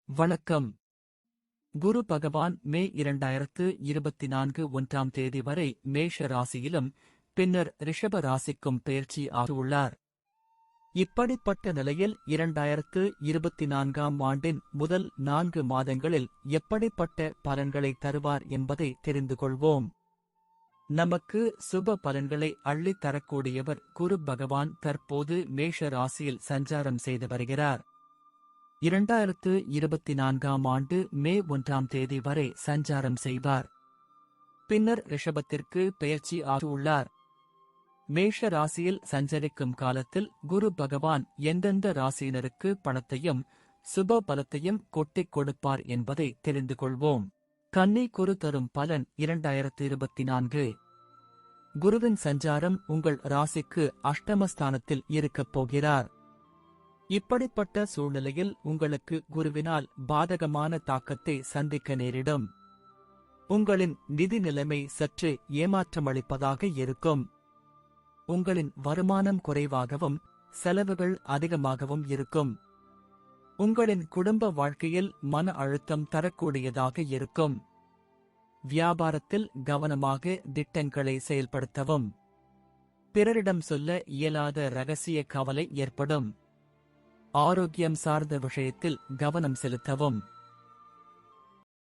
வணக்கம். குரு பகவான் மே 2024 1ஆம் தேதி வரை மேஷ ராசியிலும் பின்னர் ரிஷப ராசிக்கும் பெயர்ச்சி ஆகியுள்ளார். இப்படிப்பட்ட நிலையில் 2024ஆம் ஆண்டின் முதல் 4 மாதங்களில் எப்படிப்பட்ட பலன்களை தருவார் என்பதை தெரிந்து கொள்வோம். நமக்கு சுப பலன்களை அள்ளித் தரக்கூடியவர் குரு பகவான் தற்போது மேஷ ராசியில் சஞ்சாரம் செய்து வருகிறார். 2024ஆம் ஆண்டு மே 1ஆம் தேதி வரை சஞ்சாரம் செய்வார். பின்னர் ரிஷபத்திற்கு பெயர்ச்சி ஆகியுள்ளார். மேஷ ராசியில் சஞ்சரிக்கும் காலத்தில் குரு பகவான் எந்தெந்த ராசியினருக்கு பணத்தையும் சுப பலத்தையும் கொட்டிக் கொடுப்பார் என்பதை தெரிந்து கொள்வோம். கன்னி குரு தரும் பலன் 2024. குருவின் சஞ்சாரம் உங்கள் ராசிக்கு அஷ்டமஸ்தானத்தில் இருக்கப் போகிறார். இப்படிப்பட்ட சூழ்நிலையில் உங்களுக்கு குருவினால் பாதகமான தாக்கத்தை சந்திக்க நேரிடும். உங்களின் நிதி நிலைமை சற்று ஏமாற்றமளிப்பதாக இருக்கும். உங்களின் வருமானம் குறைவாகவும் செலவுகள் அதிகமாகவும் இருக்கும். உங்களின் குடும்ப வாழ்க்கையில் மன அழுத்தம் தரக்கூடியதாக இருக்கும். வியாபாரத்தில் கவனமாக திட்டங்களை செயல்படுத்தவும். பிறரிடம் சொல்ல இயலாத இரகசிய கவலை ஏற்படும். ஆரோக்கியம் சார்ந்த விஷயத்தில் கவனம் செலுத்தவும்.